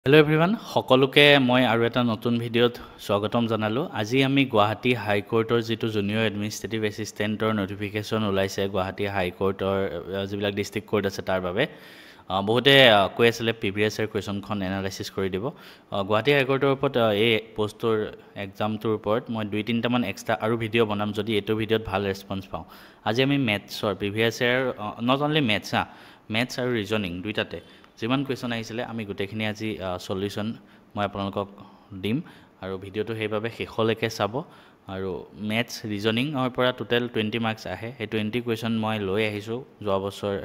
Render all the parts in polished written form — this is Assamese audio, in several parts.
হেল্ল' এভৰিৱান, সকলোকে মই আৰু এটা নতুন ভিডিঅ'ত স্বাগতম জনালোঁ। আজি আমি গুৱাহাটী হাইকোৰ্টৰ যিটো জুনিয়ৰ এডমিনিষ্ট্ৰেটিভ এছিষ্টেণ্টৰ নটিফিকেশ্যন ওলাইছে, গুৱাহাটী হাইকোৰ্টৰ যিবিলাক ডিষ্ট্ৰিক্ট কোৰ্ট আছে তাৰ বাবে বহুতে কৈ আছিলে প্ৰিভিয়াছ ইয়াৰ কুৱেশ্যনখন এনালাইচিছ কৰি দিব। গুৱাহাটী হাইকোৰ্টৰ ওপৰত এই পষ্টটোৰ এক্সামটোৰ ওপৰত মই 2-3টামান এক্সট্ৰা আৰু ভিডিঅ' বনাম যদি এইটো ভিডিঅ'ত ভাল ৰেছপঞ্চ পাওঁ। আজি আমি মেথছৰ previous year not only maths আৰু ৰিজনিং দুইটাতে যিমান কুৱেশ্যন আহিছিলে আমি গোটেইখিনি আজি সলিউশ্যন মই আপোনালোকক দিম আৰু ভিডিঅ'টো সেইবাবে শেষলৈকে চাব। আৰু মেথছ ৰিজনিঙৰ পৰা টোটেল 20 মাৰ্কছ আহে। সেই 20 কুৱেশ্যন মই লৈ আহিছোঁ যোৱা বছৰ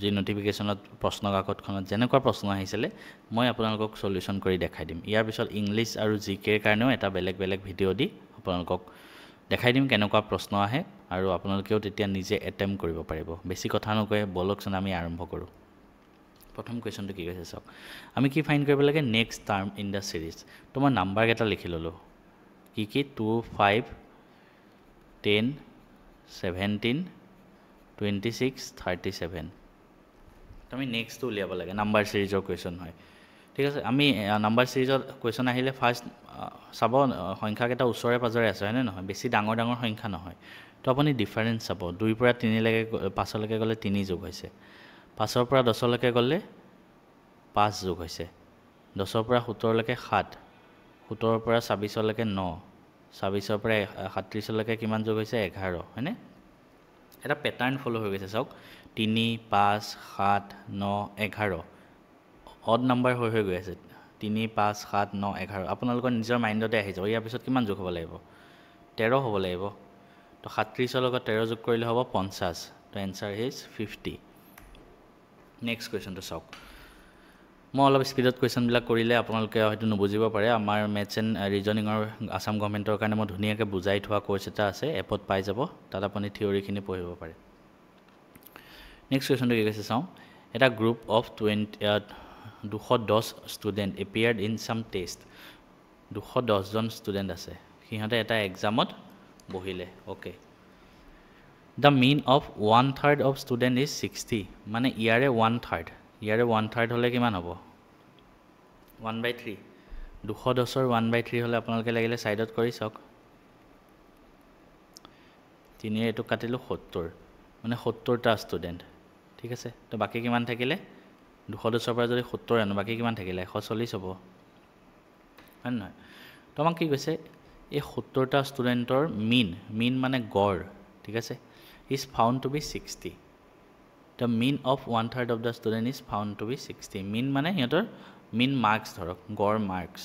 যি নটিফিকেশ্যনত প্ৰশ্ন কাকতখনত যেনেকুৱা প্ৰশ্ন আহিছিলে মই আপোনালোকক সলিউশ্যন কৰি দেখাই দিম। ইয়াৰ পিছত ইংলিছ আৰু জিকেৰ কাৰণেও এটা বেলেগ ভিডিঅ' দি আপোনালোকক দেখাই দিম কেনেকুৱা প্ৰশ্ন আহে আৰু আপোনালোকেও তেতিয়া নিজে এটেম্প কৰিব পাৰিব। বেছি কথা নকয় বলকচোন আমি আৰম্ভ কৰোঁ। প্ৰথম কুৱেশ্যনটো কি কৈছে চাওক। আমি কি ফাইণ্ড কৰিব লাগে? Next term in the series. তো মই নাম্বাৰকেইটা লিখি ল'লোঁ। কি 2, 5, 10, 17, 26, 37। তো আমি নেক্সটটো উলিয়াব লাগে। নাম্বাৰ ছিৰিজৰ কুৱেশ্যন হয়, ঠিক আছে। আমি নাম্বাৰ ছিৰিজত কুৱেশ্যন আহিলে ফাৰ্ষ্ট চাব সংখ্যাকেইটা ওচৰে পাজৰে আছে হয়নে নহয়, বেছি ডাঙৰ সংখ্যা নহয়। তো আপুনি ডিফাৰেঞ্চ চাব। 2 পৰা 3লৈকে 5লৈকে গ'লে 3 যোগ হৈছে, 5 পৰা 10লৈকে গ'লে 5 যোগ হৈছে, 10 পৰা 17লৈকে 7, 17 পৰা 26লৈকে 9, 26 পৰা 37লৈকে কিমান যোগ হৈছে? 11, হয়নে? এটা পেটাৰ্ণ ফ'ল' হৈ গৈছে চাওক। 3, 5, 7, 9, 11 অড নাম্বাৰ হৈ গৈ আছে। 3, 5, 7, 9, 11 আপোনালোকৰ নিজৰ মাইণ্ডতে আহি যাব। ইয়াৰ পিছত কিমান যোগ হ'ব লাগিব? 13 হ'ব লাগিব। তো 37ৰ লগত 13 যোগ কৰিলে হ'ব 50। তো এনচাৰ ইজ 50। নেক্সট কুৱেশ্যনটো চাওক। মই অলপ স্পীডত কুৱেশ্যনবিলাক কৰিলে আপোনালোকে হয়তো নুবুজিব পাৰে। আমাৰ মেথছ এণ্ড ৰিজনিঙৰ আছাম গভৰ্ণমেণ্টৰ কাৰণে মই ধুনীয়াকৈ বুজাই থোৱা কোৰ্চ এটা আছে, এপত পাই যাব। তাত আপুনি থিয়ৰিখিনি পঢ়িব পাৰে। নেক্সট কুৱেশ্যনটো কি কৈছে চাওঁ। এটা group of 210 students appeared in some test. 210জন ষ্টুডেণ্ট আছে, সিহঁতে এটা এক্সামত বহিলে। Okay, the mean of 1/3 of student is 60। মানে ইয়াৰে 1/3 হ'লে কিমান হ'ব? 1/3। 210ৰ 1/3 হ'লে আপোনালোকে লাগিলে ছাইডত কৰি চাওক। 3ৰে এইটো কাটিলোঁ 70, মানে 70টা ষ্টুডেণ্ট, ঠিক আছে। তো বাকী কিমান থাকিলে? 210ৰ পৰা যদি 70 আনো বাকী কিমান থাকিলে? 140 হ'ব, হয় নহয়? তো আমাক কি কৈছে? এই 70টা ষ্টুডেণ্টৰ মিন মানে গড়, ঠিক আছে, is found to be 60। The mean of 1/3 of the student is found to be 60। Mean মানে সিহঁতৰ মিন মাৰ্কছ, ধৰক গড় মাৰ্কছ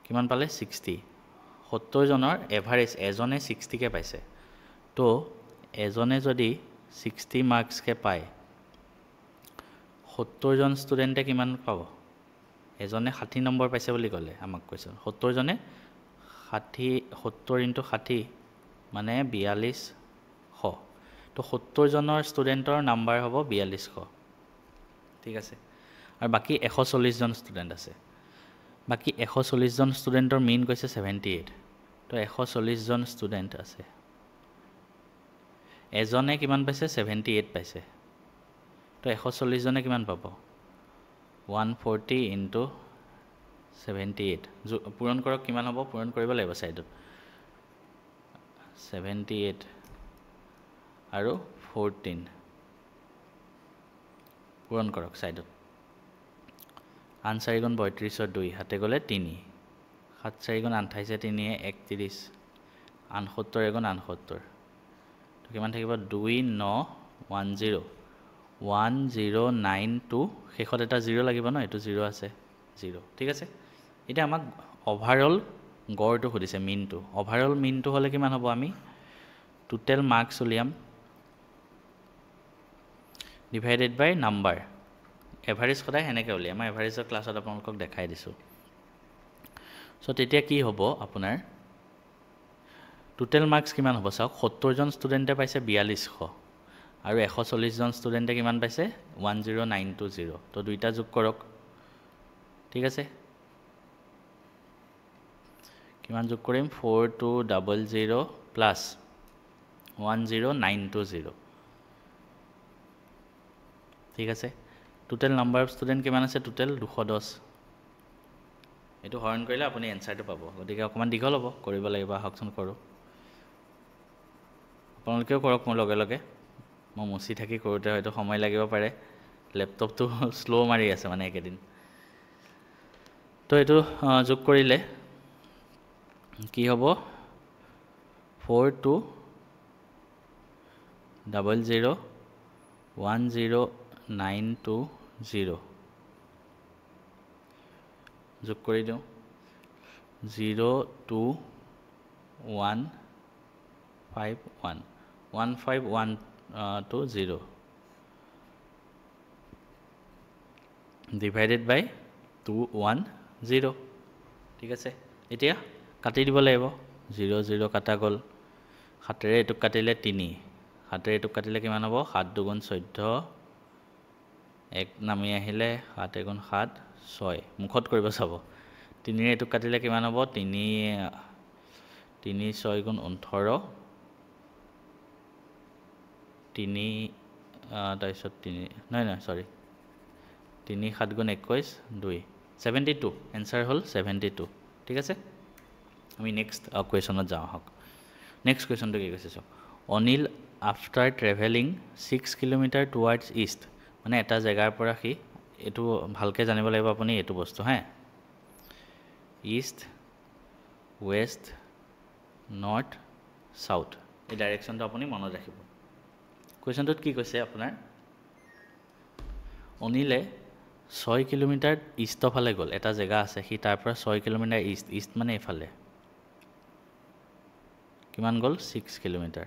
কিমান পালে? 60। 70জনৰ এভাৰেজ এজনে 60কে পাইছে। তো এজনে যদি 60 মাৰ্কছকে পায়, 70জন ষ্টুডেণ্টে কিমান পাব? এজনে 60 নম্বৰ পাইছে বুলি ক'লে আমাক কৈছে। 70জনে 70 × 60 মানে 4200। তো 70জনৰ ষ্টুডেণ্টৰ নাম্বাৰ হ'ব 4200, ঠিক আছে। আৰু বাকী 140জন ষ্টুডেণ্ট আছে। বাকী 140জন ষ্টুডেণ্টৰ মিন কৈছে 78। তো 140জন ষ্টুডেণ্ট আছে, এজনে কিমান পাইছে? 78 পাইছে। তো 140জনে কিমান পাব? 140 × 78 পূৰণ কৰক। কিমান হ'ব? পূৰণ কৰিব লাগিব ছাইডত। 78 আৰু 14 পূৰণ কৰক ছাইডত। 8 × 4 = 32, 2 হাতে গ'লে 3, 7 × 4 = 28, 3 × 31, 68 × 68। তো কিমান থাকিব? 2910 1092। শেষত এটা 0 লাগিব ন, এইটো 0 আছে, 0, ঠিক আছে। এতিয়া আমাক অভাৰঅল গড়টো সুধিছে, মিনটো। অভাৰঅল মিনটো হ'লে কিমান হ'ব? আমি টোটেল মাৰ্কছ উলিয়াম ডিভাইডেড বাই নাম্বাৰ। এভাৰেজ সদায় সেনেকৈ উলিয়াম। মই এভাৰেজৰ ক্লাছত আপোনালোকক দেখাই দিছোঁ। চ' তেতিয়া কি হ'ব আপোনাৰ টোটেল মাৰ্কছ কিমান হ'ব চাওক। 70জন ষ্টুডেণ্টে পাইছে 4200 আৰু 140জন ষ্টুডেণ্টে কিমান পাইছে? 10920। তো দুইটা যোগ কৰক, ঠিক আছে। কিমান যোগ কৰিম? 4200 প্লাছ 10920, ঠিক আছে। টোটেল নাম্বাৰ অফ ষ্টুডেণ্ট কিমান আছে? টোটেল 210। এইটো হৰণ কৰিলে আপুনি এনসাৰটো পাব গতিকে অকমান দীঘল হ'ব কৰিব লাগিব আহকচোন কৰোঁ আপোনালোকেও কৰক মোৰ লগে লগে মই মুছি থাকি কৰোঁতে হয়তো সময় লাগিব পাৰে ল্যাপটপটো স্লো মাৰি আছে মানে একেদিন তো এইটো যোগ কৰিলে কি হ'ব 4200100920 যোগ কৰি দিওঁ 02151 divided by 210 ঠিক আছে এতিয়া কাটি দিব লাগিব 0 0 কাটা গ'ল 7 ৰে এটুক কাটিলে 3 7 ৰে এটুক কাটিলে কিমান হ'ব 7 2 14 এক নামি আহিলে 7 1 7 6 মুখত কৰিব চাব 3 ৰে এটুক কাটিলে কিমান হ'ব 3 6 গুণ 18 3 তাৰপিছত 3 নাই সৰি 3 7 গুণ 21 2 72 এনসাৰ হল 72 ঠিক আছে আমি নেক্সট কোৱেশ্যনত যাওঁ হক নেক্সট কোৱেশ্যনটো কি কৈছে সব Anil after travelling 6 kilometre towards east মানে এটা জায়গাৰ পৰা কি এটো ভালকে জানিব লাগিব আপুনি এটো বস্তু হ্যাঁ ইষ্ট ওয়েস্ট নর্থ সাউথ এই ডাইৰেকশনটো আপুনি মনত ৰাখিব কোৱেশ্যনটোত কি কৈছে আপোনাৰ অনিলে 6 কিলোমিটাৰ ইষ্টৰ ফালে গ'ল এটা জায়গা আছে সি তাৰ পৰা 6 কিলোমিটাৰ ইষ্ট মানে এফালে কিমান গ'ল 6 kilometre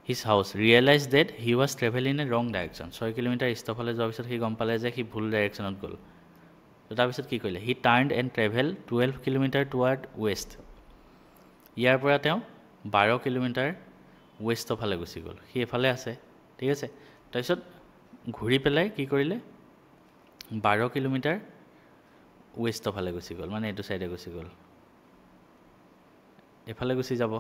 his house realized that he was traveling in a wrong direction 6 kilometre ইষ্টৰ ফালে যোৱাৰ পিছত সি গম পালে যে সি ভুল ডাইৰেকশনত গ'ল তো তাৰ পিছত কি কৰিলে he turned and traveled 12 kilometre toward west ইয়াৰ পৰা তেওঁ 12 কিলোমিটাৰ ওয়েষ্টৰ ফালে গুচি গ'ল সি এফালে আছে ঠিক আছে তাৰ পিছত ঘূৰি পেলাই কি কৰিলে 12 কিলোমিটাৰ ওয়েষ্টৰ ফালে গুচি গ'ল মানে এটো সাইডে গুচি গ'ল এফালে গুচি যাব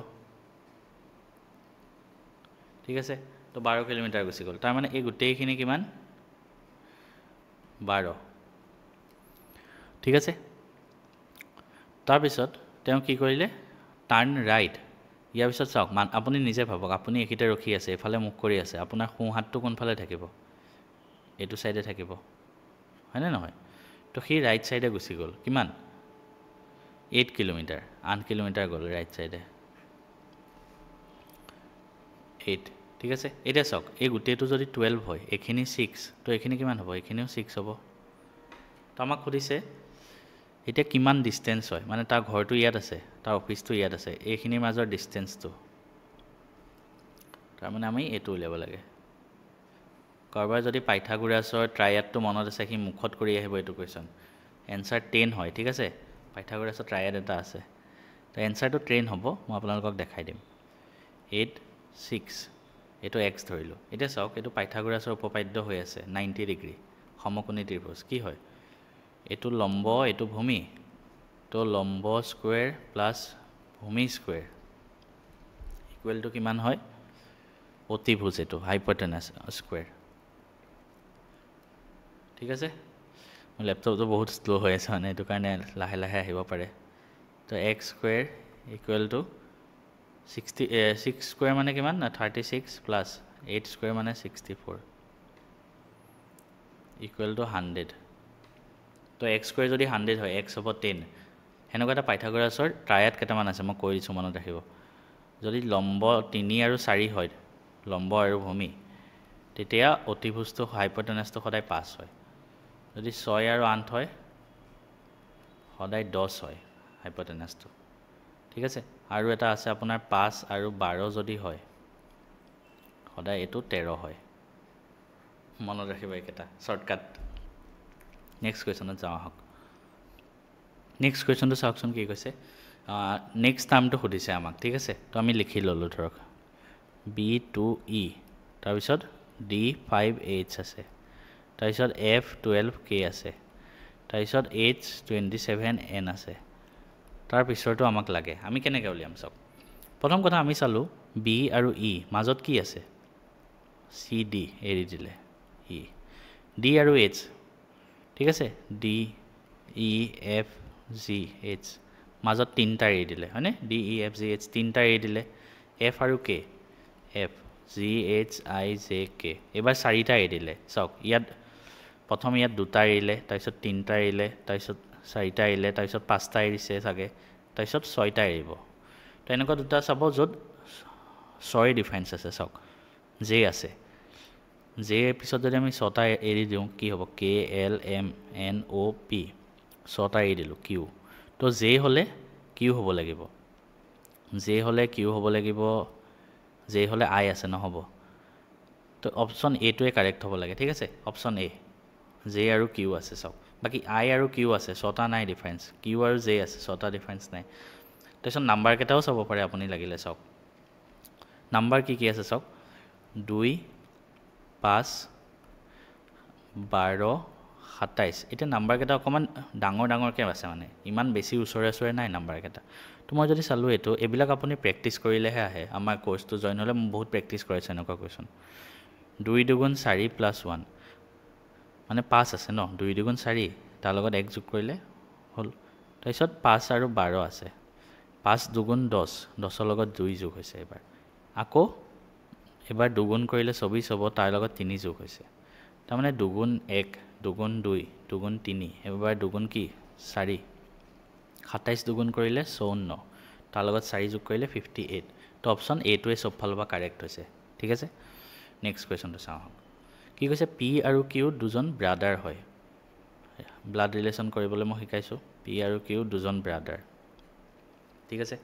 ঠিক আছে তো 12 কিলোমিটাৰ গুচি গ'ল তাৰ মানে এই গুটেইখিনি কিমান 12 ঠিক আছে তাৰ পিছত তেওঁ কি কৰিলে টাৰ্ন ৰাইট ইয়াৰ পিছত চাওক আপুনি নিজে ভাবক আপুনি একিতে ৰখি আছে এফালে মুখ কৰি আছে আপোনাৰ সোঁ হাতটো কোনফালে থাকিব এটো সাইডে থাকিব হয়নে নহয় তো সি ৰাইট সাইডে গুচি গ'ল কিমান 8 কিলোমিটাৰ 8 কিলোমিটাৰ গ'ল ৰাইট সাইডে 8 ঠিক আছে এটা চাওক এই গুটেটো যদি 12 হয় এখিনি 6 তো এখিনি কিমান হ'ব এখিনিও 6 হ'ব তো আমাক খুদিছে এটা কিমান ডিসটেন্স হয় মানে তাৰ ঘৰটো ইয়াত আছে তাৰ অফিসটো ইয়াত আছে এইখিনিৰ মাজৰ ডিসটেন্সটো তাৰ মানে আমি এটো উলিয়াব লাগে কাৰবাৰ যদি পাইথাগোৰাছৰ ট্ৰায়াডটো মনত আছে কি মুখত কৰি আহিব এটো কোৱেশ্যন এনসাৰ 10 হয় ঠিক আছে পাইথাগোৰাছৰ ট্ৰায়াড এটা আছে তো এনসাৰটো 10 হ'ব মই আপোনালোকক দেখাই দিম 8 6 এটো x ধৰিলো এটা চাওক এটো পাইথাগোৰাছৰ উপপাদ্য হৈ আছে 90 ডিগ্ৰী সমকোণী ত্ৰিভুজ কি হয় এটো লম্ব এটো ভূমি তো লম্ব স্কয়াৰ প্লাস ভূমি স্কয়াৰ ইকুৱেল টু কিমান হয় অতিভুজ এটো হাইপোটেনাস স্কয়াৰ ঠিক আছে মোৰ ল্যাপটপটো বহুত স্লো হৈ আছে মানে এটো কাৰণে লাহে লাহে আহিব পাৰে তো x square equal to 6 square মানে কিমান 36 প্লাস 8 স্কয়াৰ মানে 64 ইকুৱেল টু 100 তো x স্কয়াৰ যদি 100 হয় x হ'ব 10 হেনকা এটা পাইথাগোৰাছৰ ট্ৰায়াড কেটামান আছে মই কৈ দিছো মনত ৰাখিব যদি লম্ব 3 আৰু 4 হয় লম্ব আৰু ভূমি তেতিয়া অতিভুজটো হাইপোটেনাসটো সদায় 5 হয় যদি 6 আৰু 8 হয় সদায় 10 হয় হাইপোটেনাসটো ঠিক আছে আৰু এটা আছে আপোনাৰ 5 আৰু 12 যদি হয় সদায় এটো 13 হয় মনত ৰাখিব এটা শৰ্টকাট নেক্সট কোৱেশ্যনত যাওঁ হক নেক্সট কোৱেশ্যনটো চাওকচোন কি কৈছে নেক্সট টাৰ্মটো খুদিছে আমাক ঠিক আছে তো আমি লিখি ললো ধৰক B2E তাৰ পিছত D5H আছে তাৰ পিছত F12K আছে তাৰ পিছত H27N আছে তাৰ পিছৰটো আমাক লাগে আমি কেনেকৈ উলিয়াম চাওক প্ৰথম কথা আমি চালো B আৰু E মাজত কি আছে CD এৰি দিলে E D আৰু H ঠিক আছে D E F G H মাজত তিনিটা এৰি দিলে হয়নে D E F G H তিনিটা এৰি দিলে এফ আৰু কে এফ জি এইচ আই জে কে এইবাৰ চাৰিটা এৰি দিলে চাওক ইয়াত প্ৰথম ইয়াত দুটা এৰিলে তাৰপিছত তিনিটা এৰিলে তাৰপিছত চাৰিটা এৰিলে তাৰপিছত পাঁচটা এৰিছে চাগে তাৰপিছত ছয়টা এৰিব তো এনেকুৱা দুটা চাব য'ত ছয় ডিফাৰেঞ্চ আছে চাওক জে আছে জে পিছত যদি আমি ছটা এৰি দিওঁ কি হ'ব K L M N O' P ছটা এৰি দিলোঁ কিউ তো জে হ'লে কিউ হ'ব লাগিব জে হ'লে কিউ হ'ব লাগিব জে হ'লে আই আছে নহ'ব তো অপশ্যন এটোৱে কাৰেক্ট হ'ব লাগে ঠিক আছে অপশ্যন এ জে আৰু কিউ আছে চাওক বাকী আই আৰু কিউ আছে ছটা নাই ডিফাৰেঞ্চ কিউ আৰু জে আছে ছটা ডিফাৰেঞ্চ নাই তাৰপিছত নাম্বাৰকেইটাও চাব পাৰে আপুনি লাগিলে চাওক নাম্বাৰ কি আছে চাওক 2 5 12 27 এতিয়া নাম্বাৰকেইটা অকণমান ডাঙৰকৈ আছে মানে ইমান বেছি ওচৰে নাই নাম্বাৰকেইটা তো মই যদি চালোঁ এইবিলাক আপুনি প্ৰেক্টিচ কৰিলেহে আহে আমাৰ কোৰ্চটো জইন হ'লে মই বহুত প্ৰেক্টিচ কৰাইছোঁ এনেকুৱা কুৱেশ্যন 2 দুগুণ 4 + 1 মানে 5 আছে ন 2 দুগুণ 4 তাৰ লগত 1 যোগ কৰিলে হ'ল তাৰপিছত 5 আৰু 12 আছে 5 দুগুণ 10 10ৰ লগত 2 যোগ হৈছে এবাৰ আকৌ এবাৰ দুগুণ কৰিলে 24 হ'ব তাৰ লগত 3 যোগ হৈছে তাৰমানে দুগুণ 1 দুগুণ 2 দুগুণ 3 এবাৰ দুগুণ কি 4 27 দুগুণ কৰিলে 54 তাৰ লগত 4 যোগ কৰিলে 58 তো অপশ্যন এটোৱে চব ফালৰ পৰা কাৰেক্ট হৈছে ঠিক আছে নেক্সট কুৱেশ্যনটো চাওঁ কি কৈছে পি আৰু কিউ দুজন ব্ৰাদাৰ হয় ব্লাড ৰিলেশ্যন কৰিবলৈ মই শিকাইছোঁ পি আৰু কিউ দুজন ব্ৰাদাৰ ঠিক আছে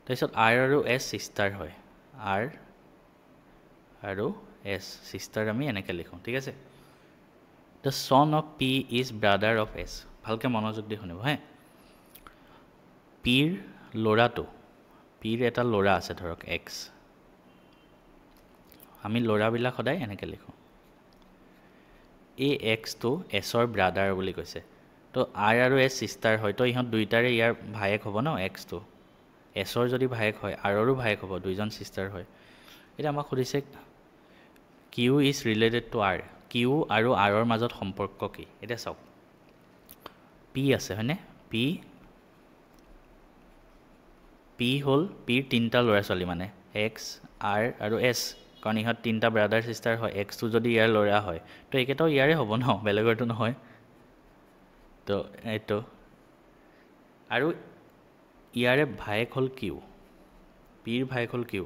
তাৰপিছত আৰ আৰু এছ ছিষ্টাৰ হয় আৰ আৰু এছ ছিষ্টাৰ আমি এনেকৈ লিখোঁ ঠিক আছে the son of P is brother of S ভালকৈ মনোযোগ দি শুনিব হে পিৰ ল'ৰাটো পিৰ এটা ল'ৰা আছে ধৰক এক্স আমি ল'ৰাবিলাক সদায় এনেকৈ লিখোঁ এই এক্সটো এছৰ ব্ৰাদাৰ বুলি কৈছে তো আৰ আৰু এছ ছিষ্টাৰ হয় তো ইহঁত দুইটাৰে ইয়াৰ ভায়েক হ'ব ন এক্সটো এছৰ যদি ভায়েক হয় আৰৰো ভায়েক হ'ব দুইজন ছিষ্টাৰ হয় এতিয়া আমাক সুধিছে Q is related to R Q আৰু আৰৰ মাজত সম্পৰ্ক কি এতিয়া চাওক পি আছে হয়নে পি হ'ল পিৰ তিনিটা ল'ৰা ছোৱালী মানে এক্স আৰ আৰু এছ কাৰণ ইহঁত তিনিটা ব্ৰাদাৰ ছিষ্টাৰ হয় এক্সটো যদি ইয়াৰ ল'ৰা হয় তো এইকেইটাও ইয়াৰে হ'ব ন বেলেগৰটো নহয় তো এইটো আৰু ইয়াৰে ভায়েক হ'ল কিউ পিৰ ভায়েক হ'ল কিউ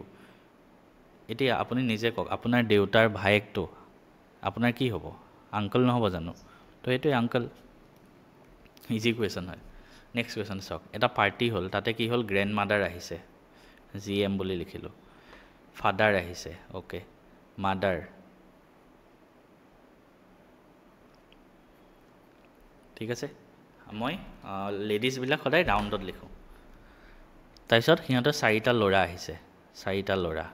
এতিয়া আপুনি নিজে কওক আপোনাৰ দেউতাৰ ভায়েকটো আপোনাৰ কি হ'ব আংকল নহ'ব জানো তো এইটোৱে আংকল ইজি কুৱেশ্যন হয় নেক্সট কুৱেশ্যন চাওক এটা পাৰ্টি হ'ল তাতে কি হ'ল গ্ৰেণ্ড মাদাৰ আহিছে জি এম বুলি লিখিলোঁ ফাদাৰ আহিছে অ'কে মাদাৰ ঠিক আছে মই লেডিজবিলাক সদায় ৰাউণ্ডত লিখোঁ তাৰপিছত সিহঁতৰ চাৰিটা ল'ৰা আহিছে চাৰিটা ল'ৰা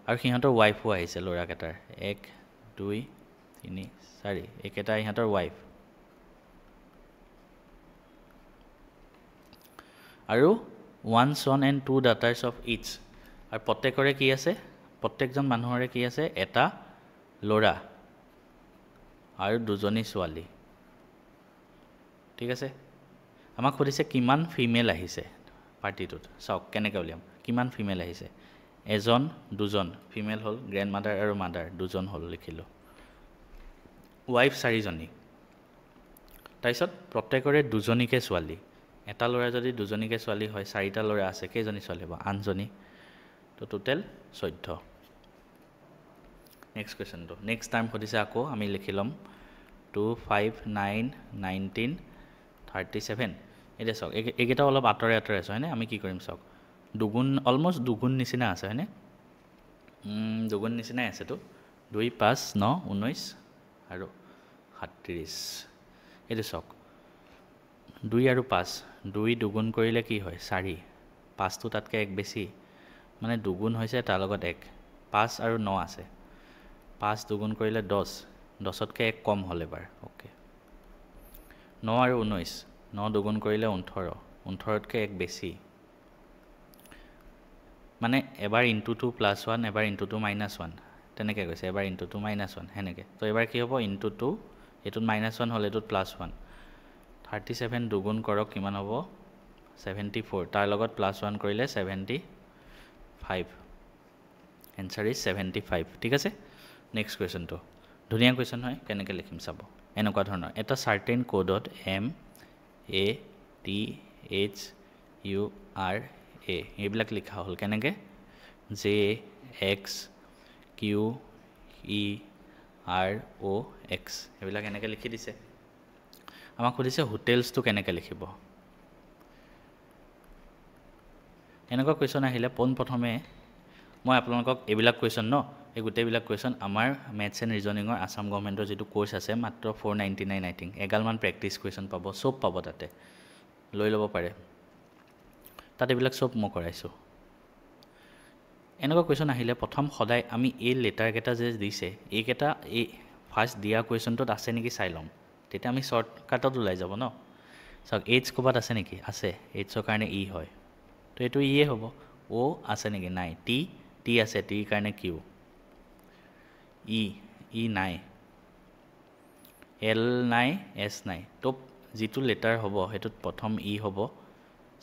আৰু সিহঁতৰ ৱাইফো আহিছে ল'ৰাকেইটাৰ 1 2 3 4 এইকেইটা ইহঁতৰ ৱাইফ আৰু 1 son and 2 daughters of each আৰু প্ৰত্যেকৰে কি আছে প্ৰত্যেকজন মানুহৰে কি আছে এটা ল'ৰা আৰু দুজনী ছোৱালী ঠিক আছে আমাক সুধিছে কিমান ফিমেল আহিছে পাৰ্টিটোত চাওক কেনেকৈ উলিয়াম কিমান ফিমেল আহিছে এজন দুজন ফিমেল হ'ল গ্ৰেণ্ড মাদাৰ আৰু মাদাৰ দুজন হ'ল লিখিলোঁ ৱাইফ 4জনী তাৰপিছত প্ৰত্যেকৰে দুজনীকৈ ছোৱালী এটা ল'ৰা যদি দুজনীকৈ ছোৱালী হয় 4টা ল'ৰা আছে কেইজনী ছোৱালী হ'ব 8জনী তো টোটেল 14 নেক্সট কুৱেশ্যনটো নেক্সট টাইম সুধিছে আকৌ আমি লিখি ল'ম 2 5 9 19 37 এতিয়া চাওক এইকেইটা অলপ আঁতৰে আছে হয়নে আমি কি কৰিম চাওক দুগুণ অলমষ্ট দুগুণ নিচিনা আছে হয়নে দুগুণ নিচিনাই আছেতো 2 5 9 19 আৰু 37 এইটো চাওক 2 আৰু 5 2 দুগুণ কৰিলে কি হয় 4 5টো তাতকৈ 1 বেছি মানে দুগুণ হৈছে তাৰ লগত 1 5 আৰু 9 আছে 5 দুগুণ কৰিলে 10 10তকৈ 1 কম হ'ল এবাৰ অ'কে 9 আৰু 19 9 দুগুণ কৰিলে 18 18তকৈ 1 বেছি মানে এবাৰ × 2 + 1 এবাৰ × 2 - 1 তেনেকৈ কৈছে এবাৰ ইনটু 2 -1 সেনেকৈ তো এবাৰ কি হ'ব ইনটু 2 এইটোত -1 হ'ল এইটোত +1 37 দুগুণ কৰক কিমান হ'ব 74 তাৰ লগত +1 কৰিলে 75 এনসাৰ ইজ 75 ঠিক আছে নেক্সট কুৱেশ্যনটো ধুনীয়া কুৱেশ্যন হয় কেনেকৈ লিখিম চাব এনেকুৱা ধৰণৰ এটা চাৰ্টেন কোডত MATHURA এইবিলাক লিখা হ'ল কেনেকৈ JXQEROX এইবিলাক এনেকৈ লিখি দিছে আমাক সুধিছে হোটেলছটো কেনেকৈ লিখিব এনেকুৱা কুৱেশ্যন আহিলে পোনপ্ৰথমে মই আপোনালোকক এইবিলাক কুৱেশ্যন এই গোটেইবিলাক কুৱেশ্যন আমাৰ মেথছ এণ্ড ৰিজনিঙৰ আসাম গভৰ্ণমেণ্টৰ যিটো কোৰ্চ আছে মাত্ৰ 499 আই থিংক এগালমান প্ৰেক্টিছ কুৱেশ্যন পাব চব পাব তাতে লৈ ল'ব পাৰে তাত এইবিলাক চব মই কৰাইছোঁ এনেকুৱা কুৱেশ্যন আহিলে প্ৰথম সদায় আমি এই লেটাৰকেইটা যে দিছে এইকেইটা এই ফাৰ্ষ্ট দিয়া কুৱেশ্যনটোত আছে নেকি চাই ল'ম তেতিয়া আমি শ্বৰ্টকাটত ওলাই যাব ন চাওক এইচ ক'ৰবাত আছে নেকি আছে এইচৰ কাৰণে ই হয় তো এইটো ইয়ে হ'ব অ' আছে নেকি নাই টি আছে টিৰ কাৰণে কিউ ই নাই এল নাই এছ নাই তো যিটো লেটাৰ হ'ব সেইটোত প্ৰথম ই হ'ব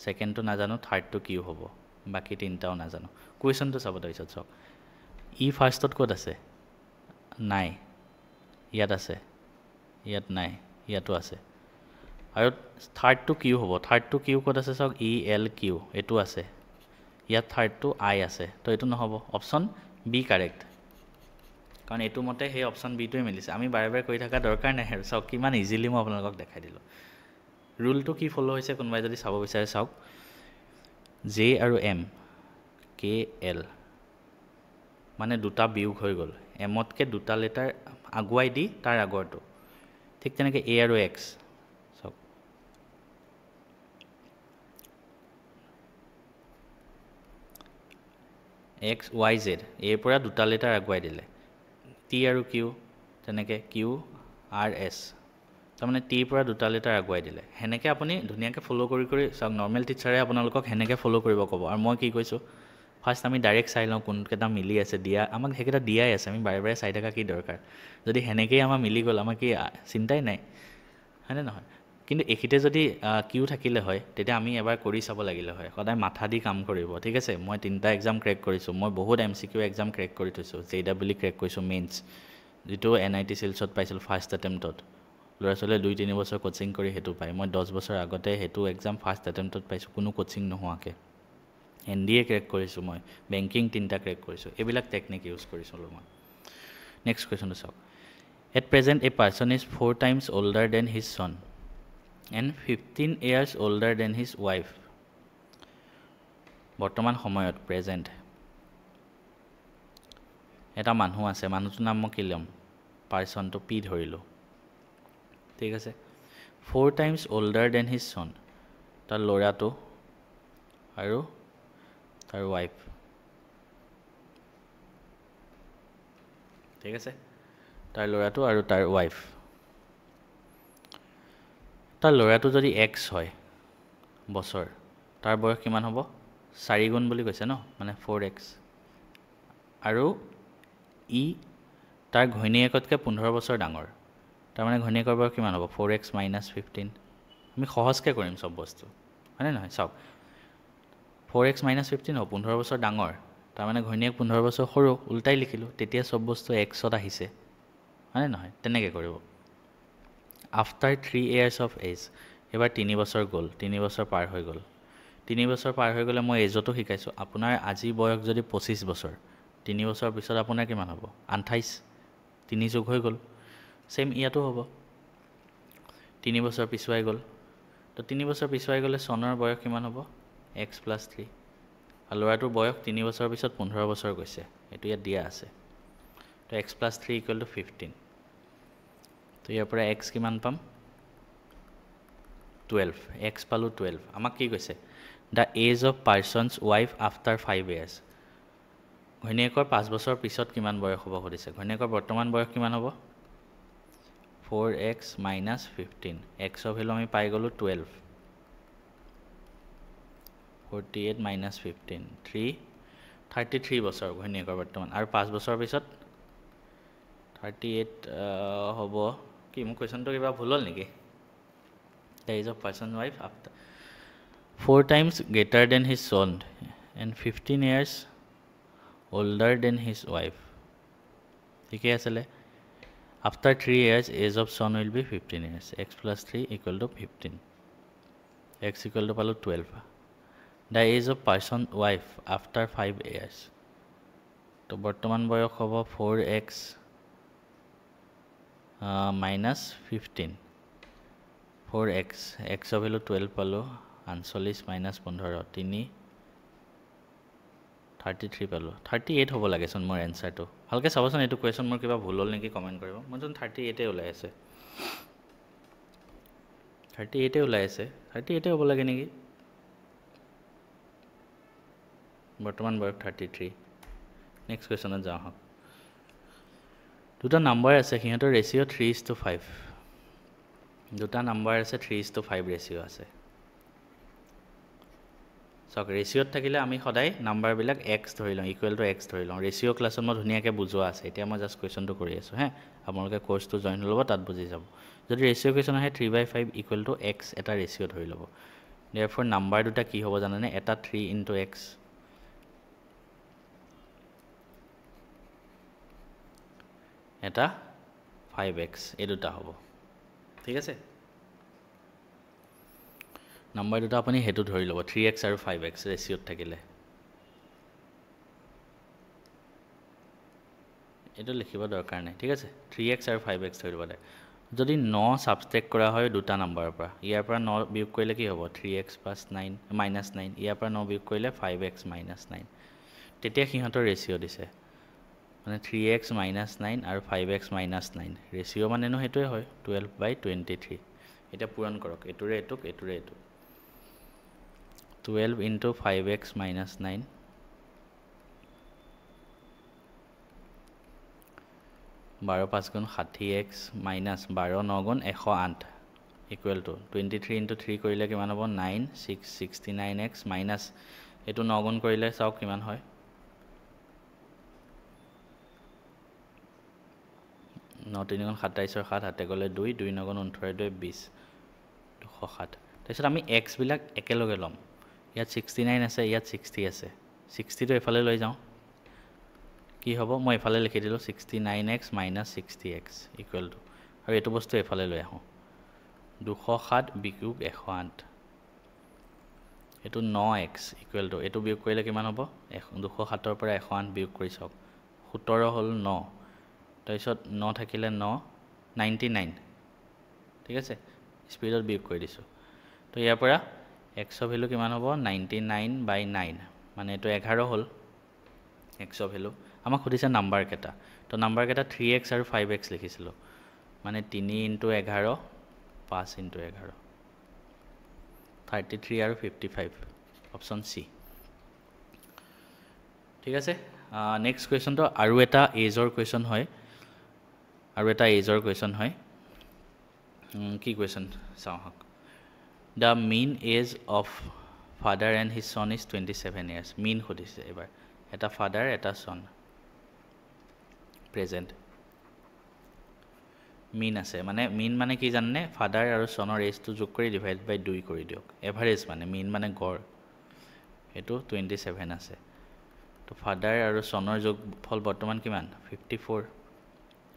ছেকেণ্ডটো নাজানো থাৰ্ডটো কিউ হ'ব বাকী তিনিটাও নাজানো কুৱেশ্যনটো চাব তাৰপিছত চাওক ই ফাৰ্ষ্টত ক'ত আছে নাই ইয়াত আছে ইয়াত নাই ইয়াতো আছে আৰু থাৰ্ডটো কিউ হ'ব থাৰ্ডটো কিউ ক'ত আছে চাওক ই এল কিউ এইটো আছে ইয়াত থাৰ্ডটো আই আছে তো এইটো নহ'ব অপশ্যন বি কাৰেক্ট কাৰণ এইটো মতে সেই অপশ্যন বিটোৱে মিলিছে আমি বাৰে বাৰে কৰি থকা দৰকাৰ নাই আৰু চাওক কিমান ইজিলি মই আপোনালোকক দেখাই দিলোঁ ৰুলটো কি ফ'ল' হৈছে কোনোবাই যদি চাব বিচাৰে চাওক জে আৰু এম কে এল মানে দুটা বিয়োগ হৈ গ'ল এমতকৈ দুটা লেটাৰ আগুৱাই দি তাৰ আগৰটো ঠিক তেনেকৈ এ আৰু এক্স চাওক এক্স ৱাই জেড এৰ পৰা দুটা লেটাৰ আগুৱাই দিলে টি আৰু কিউ তেনেকৈ কিউ আৰ এছ তাৰমানে টিৰ পৰা দুটা লেটাৰ আগুৱাই দিলে সেনেকৈ আপুনি ধুনীয়াকৈ ফ'ল' কৰি চাওক নৰ্মেল টিচাৰে আপোনালোকক সেনেকৈ ফ'ল' কৰিব ক'ব আৰু মই কি কৈছোঁ ফাৰ্ষ্ট আমি ডাইৰেক্ট চাই লওঁ কোনকেইটা মিলি আছে দিয়া আমাক সেইকেইটা দিয়াই আছে আমি বাৰে বাৰে চাই থকা কি দৰকাৰ যদি সেনেকৈয়ে আমাৰ মিলি গ'ল আমাৰ কি চিন্তাই নাই হয়নে নহয় কিন্তু এইখিতে যদি কিউ থাকিলে হয় তেতিয়া আমি এবাৰ কৰি চাব লাগিলে হয় সদায় মাথা দি কাম কৰিব ঠিক আছে মই 3টা এক্সাম ক্ৰেক কৰিছোঁ মই বহুত MCQ এক্সাম ক্ৰেক কৰি থৈছোঁ JEE ক্ৰেক কৰিছোঁ মেইনছ যিটো NIT চিলছত পাইছিলোঁ ফাৰ্ষ্ট এটেম্পটত ল'ৰা ছোৱালীয়ে 2-3 বছৰ কোচিং কৰি সেইটো পায় মই 10 বছৰ আগতে সেইটো এক্সাম ফাৰ্ষ্ট এটেম্পটত পাইছোঁ কোনো কোচিং নোহোৱাকৈ NDA ক্ৰেক কৰিছোঁ মই বেংকিং 3টা ক্ৰেক কৰিছোঁ এইবিলাক টেকনিক ইউজ কৰিছোঁ মই নেক্সট কুৱেশ্যনটো চাওক at present a person is 4 times older than his son and 15 years older than his wife বৰ্তমান সময়ত প্ৰেজেণ্ট এটা মানুহ আছে মানুহটোৰ নাম মই কি ল'ম পাৰ্চনটো পি ধৰিলোঁ ঠিক আছে 4 times older than his son তাৰ ল'ৰাটো আৰু তাৰ ৱাইফ ঠিক আছে তাৰ ল'ৰাটো আৰু তাৰ ৱাইফ তাৰ ল'ৰাটো যদি এক্স হয় বছৰ তাৰ বয়স কিমান হ'ব 4 গুণ বুলি কৈছে ন মানে 4x আৰু ই তাৰ ঘৈণীয়েকতকৈ 15 বছৰ ডাঙৰ তাৰমানে ঘৈণীয়েকৰ বয়স কিমান হ'ব 4x - 15 আমি সহজকৈ কৰিম চব বস্তু হয়নে নহয় চাওক 4x - 15 হ'ব 15 বছৰ ডাঙৰ তাৰমানে ঘৈণীয়েক 15 বছৰ সৰু উল্টাই লিখিলোঁ তেতিয়া চব বস্তু এক্সত আহিছে হয়নে নহয় তেনেকৈ কৰিব আফটাৰ 3 years of age এবাৰ 3 বছৰ গ'ল 3 বছৰ পাৰ হৈ গ'ল 3 বছৰ পাৰ হৈ গ'লে মই এজতো শিকাইছোঁ আপোনাৰ আজি বয়স যদি 25 বছৰ 3 বছৰ পিছত আপোনাৰ কিমান হ'ব 28 3 যোগ হৈ গ'ল সেম ইয়াতো হ'ব 3 বছৰ পিছুৱাই গ'ল তো 3 বছৰ পিছুৱাই গ'লে চনৰ বয়স কিমান হ'ব x + 3 আৰু ল'ৰাটোৰ বয়স 3 বছৰৰ পিছত 15 বছৰ গৈছে এইটো ইয়াত দিয়া আছে তো x + 3 = 15 তো ইয়াৰ পৰা x কিমান পাম 12 x পালোঁ 12 আমাক কি কৈছে the age of person's wife after 5 years ঘৈণীয়েকৰ 5 বছৰ পিছত কিমান বয়স হ'ব সুধিছে ঘৈণীয়েকৰ বৰ্তমান বয়স কিমান হ'ব 4x - 15 xৰ ভেলু আমি পাই গ'লোঁ 12 48 - 15 33 বছৰ ঘৈণীয়েকৰ বৰ্তমান আৰু 5 বছৰৰ পিছত 38 হ'ব কি মোৰ কোৱেশ্যনটো কিবা ভুল হ'ল নেকি the age of person wife after 4 times greater than his son and 15 years older than his wife ঠিকে আছিলে after 3 years age of son will be 15 years x plus 3 equal to 15 x equal to পালো 12 the age of person wife after 5 years তো বৰ্তমান বয়স হ'ব 4x minus 15 4x x of value 12 পালো 39 minus 15 3 33 পালো 38 হ'ব লাগেচোন মোৰ এনসাৰটো ভালকে চাবচোন এইটো কোৱেশ্যন মোৰ কিবা ভুল হ'ল নেকি কমেন্ট কৰিব মইচোন 38 এ ওলাই আছে 38 এ ওলাই আছে 38 এ হ'ব লাগে নেকি বৰ্তমান বয়স 33 নেক্সট কোৱেশ্যনত যাওঁ হক দুটা নাম্বাৰ আছে সিহঁতৰ ৰেশিও 3:5 দুটা নাম্বাৰ আছে 3:5 ৰেশিও আছে সক ৰেশিওত থাকিলে আমি সদায় নাম্বাৰবিলাক x ধৰি লওঁ ইকুৱেল টু x ধৰি লওঁ ৰেশিও ক্লাছত মই ধুনীয়াকৈ বুজোৱা আছে এতিয়া মই জাষ্ট কোৱেশ্যনটো কৰি আছো হে আপোনালোকে কোৰ্সটো জয়েন ল'ব তাত বুজি যাব যদি ৰেশিও কোৱেশ্যন আহে 3/5 ইকুৱেল টু x এটা ৰেশিও ধৰি ল'ব therefore নাম্বাৰ দুটা কি হ'ব জানেনে এটা 3 * x এটা 5x এই দুটা হ'ব ঠিক আছে নাম্বাৰ দুটা আপুনি হেতু ধৰি ল'ব 3x আৰু 5x ৰেশিওত থাকিলে এটো লিখিব দৰকাৰ নাই ঠিক আছে 3x আৰু 5x ধৰি ল'ব দে যদি 9 সাবট্ৰেক্ট কৰা হয় দুটা নাম্বাৰৰ পৰা ইয়াৰ পৰা 9 বিয়োগ কৰিলে কি হ'ব 3x + 9 -9 ইয়াৰ পৰা 9 বিয়োগ কৰিলে 5x - 9 তেতিয়া সিহঁতৰ ৰেশিও দিছে মানে 3x - 9 আৰু 5x - 9 ৰেশিও মানেনো হেতুৱে হয় 12/23 এটা পূৰণ কৰক এটোৰে এটুক এটোৰে এটুক 12 into 5x minus 9 12 5 গুণ 60x minus 12 9 গুণ 108 equal to 23 into 3 কৰিলে কিমান হ'ব 9 6 69x minus এটো 9 গুণ কৰিলে চাওক কিমান হয় 9 3 গুণ 27 ৰ 7 হাতে গলে 2 2 9 গুণ 18 2 20 207 তাৰপিছত আমি x বিলাক একেলগে লম ইয়াত 69 আছে ইয়াত 60 আছে 60 টো এফালে লৈ যাও কি হ'ব মই এফালে লিখি দিলো 69x - 60x ইকুৱেল টু আৰু এটো বস্তু এফালে লৈ আহো 207 বিয়োগ 108 এটো 9x ইকুৱেল টু এটো বিয়োগ কৰিলে কিমান হ'ব 207 ৰ পৰা 108 বিয়োগ কৰি চাওক 17 হ'ল 9 তাৰপিছত 9 থাকিলে 9 99 ঠিক আছে স্পিডত বিয়োগ কৰি দিছো তো ইয়াৰ পৰা x of value কিমান হ'ব 99/9 মানে এটো 11 হ'ল x of value আমাক খুদিছে নাম্বাৰ কেটা তো নাম্বাৰ কেটা 3x আৰু 5x লিখিছিলো মানে 3 * 11 5 * 11 33 আৰু 55 অপচন সি ঠিক আছে নেক্সট কোৱেশ্যনটো আৰু এটা এজৰ কোৱেশ্যন হয় আৰু এটা এজৰ কোৱেশ্যন হয় কি কোৱেশ্যন চাও হক The mean age of father and his son is 27 years. Mean খুদিছে এবাৰ এটা father এটা son present mean আছে মানে mean মানে কি জাননে father আৰু sonৰ age টো যোগ কৰি divide by 2 কৰি দিয়ক average মানে mean মানে গড় এটো 27 আছে তো father আৰু sonৰ যোগফল বৰ্তমান কিমান 54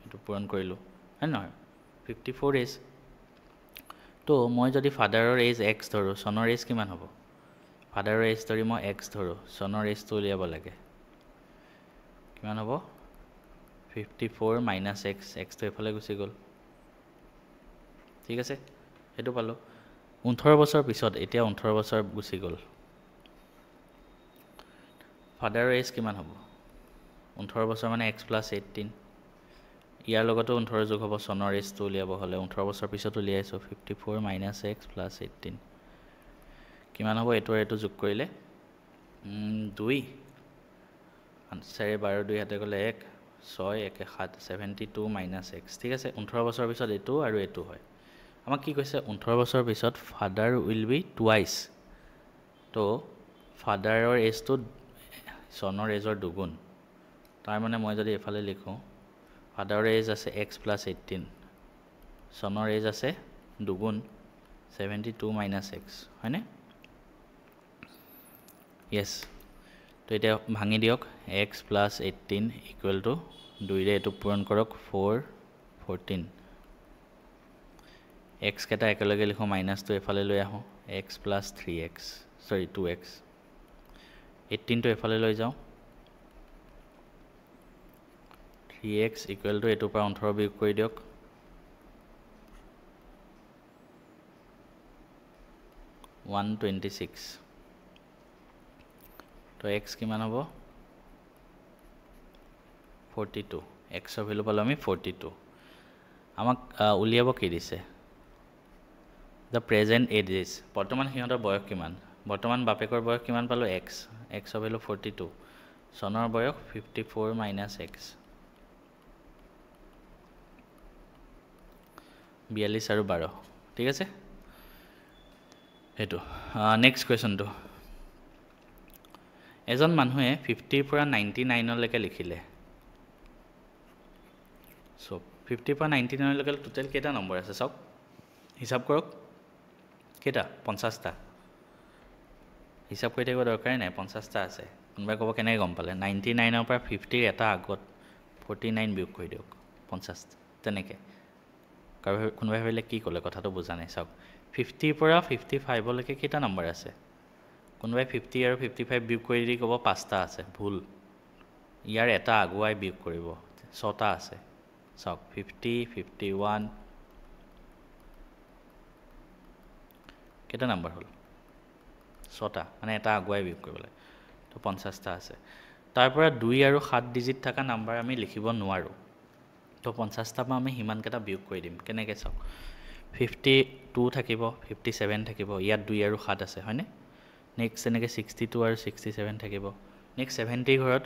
এটো পূৰণ কৰিলো হয় নহয় 54 age তো মই যদি ফাদাৰৰ এজ x ধৰো সনৰ এজ কিমান হ'ব ফাদাৰৰ এজ ধৰি মই x ধৰো সনৰ এজ তো উলিয়াব লাগে কিমান হ'ব 54 - x x তো এফালে গুচি গ'ল ঠিক আছে এটো পালো 18 বছৰ পিছত এতিয়া 18 বছৰ গুচি গ'ল ফাদাৰৰ এজ কিমান হ'ব 18 বছৰ মানে x + 18 ইয়াৰ লগতো 18 যোগ হ'ব সনৰ এজ তো উলিয়াব হলে 18 বছৰ পিছত উলিয়াইছো 54 - x + 18 কিমান হ'ব এটো যোগ কৰিলে 2 4 12 2 হাতে গলে 1 6 1 7 72 - x ঠিক আছে 18 বছৰ পিছত এটো আৰু এটো হয় আমাক কি কৈছে 18 বছৰ পিছত ফাদাৰ উইল বি টুৱাইস তো ফাদাৰৰ এজ তো সনৰ এজৰ দুগুণ তাৰ মানে মই যদি এফালে লিখো ফাদাৰৰ এজ আছে x + 18 চনৰ এজ আছে দুগুণ 72 - x হয়নে yes তো এতিয়া ভাঙি দিয়ক x + 18 = 2 ৰে এটো পূৰণ কৰক 4 14 x কেটা একেলগে লিখো মাইনাসটো এফালে লৈ আহো x + 3x সৰি 2x 18 টো এফালে লৈ যাও 3x = এটোৰ পৰা 18 বিয়োগ কৰি দিয়ক 126 তো x কিমান হ'ব 42 x ৰ ভ্যালু পালো আমি 42 আমাক উলিয়াব কি দিছে the present age is বৰ্তমান হিহঁতৰ বয়স কিমান বৰ্তমান বাপেকৰ বয়স কিমান পালো x ৰ ভ্যালু 42 চনৰ বয়স 54 - x 42 আৰু 12 ঠিক আছে হেতু নেক্সট কোৱেশ্চনটো এজন মানুহে 50 পৰা 99 লৈকে লিখিলে সো 50 পৰা 99 লৈকে টোটাল কেটা নম্বৰ আছে সব হিসাব কৰক কেটা 50টা হিসাব কৰি থাকিব দৰকাৰ নাই 50টা আছে কোনবাই ক'ব কেনেকৈ গম পালে 99 ৰ পৰা 50 এটা আগত 49 বিয়োগ কৰি দিয়ক 50 তেনেকে কোনবাই ভাবিলে কি ক'লে কথাটো বুজা নাই সব 50 পৰা 55 লৈকে কেটা নম্বৰ আছে কোনবাই 50 আৰু 55 বিয়োগ কৰি দি ক'ব 5টা আছে ভুল ইয়াৰ এটা আগুৱাই বিয়োগ কৰিব 6টা আছে সব 50 51 কেটা নম্বৰ হল 6টা মানে এটা আগুৱাই বিয়োগ কৰিব লাগে তো 50টা আছে তাৰ পৰা 2 আৰু 7 ডিজিট থকা নম্বৰ আমি লিখিব নোৱাৰো তো 50টা পৰা আমি হিমান কেটা বিয়োগ কৰি দিম কেনেকৈ চাও 52 থাকিব 57 থাকিব ইয়াত 2 আৰু 7 আছে হয়নে নেক্সট এনেকৈ 62 আৰু 67 থাকিব নেক্সট 70 ঘৰত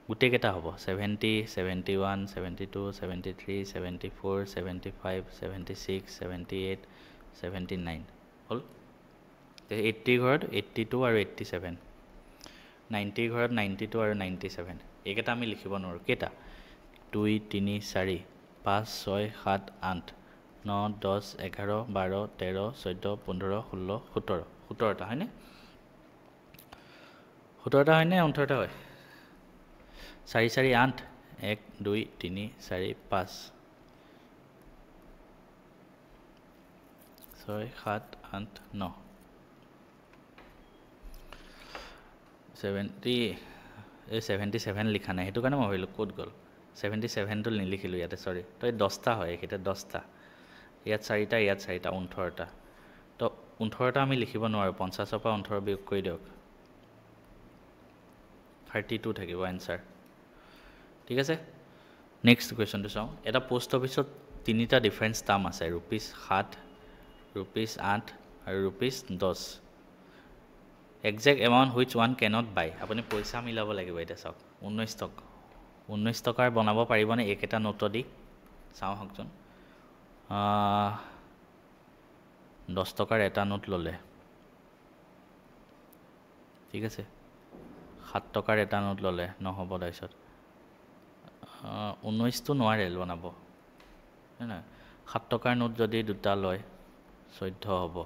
গুটে কেটা হ'ব 70 71 72 73 74 75 76 78 79 হল 80 ঘৰত 82 আৰু 87 90 ঘৰত 92 আৰু 97 এইকেটা আমি লিখিব নোৱাৰো কেটা 2 3 4 5 6 7 8 9 10 11 12 13 14 15 16 17 17টা হয়নে 17টা হয়নে 18টা হয় 4 4 8 1 2 3 4 5 6 7 8 9 77 লিখা নাই হেতু কাৰণে মই ভাবিলো কোড গল 77 টো নিলিখিলো ইয়াতে সৰি তো 10টা হয় এটা 10টা ইয়াত 4টা ইয়াত 4টা 18টা তো 18টা আমি লিখিব নোৱাৰো 50 ৰ পৰা 18 বিয়োগ কৰি দিয়ক 32 থাকিব आंसर ঠিক আছে নেক্সট কোৱেশ্চনটো চাও এটা পোষ্ট অফিসত তিনিটা ডিফাৰেন্স দাম আছে ₹7 ₹8 আৰু ₹10 exact amount which one cannot buy আপুনি পইচা মিলাব লাগিব এটা চাওক 19 টকাৰ বনাব পাৰিবনে একেটা নোট দি চাও হকজন 10 টকাৰ এটা নোট ললে ঠিক আছে 7 টকাৰ এটা নোট ললে নহব দাইছত 19 টো নোৱাৰে বনাব না 7 টকাৰ নোট যদি দুটা লয় 14 হ'ব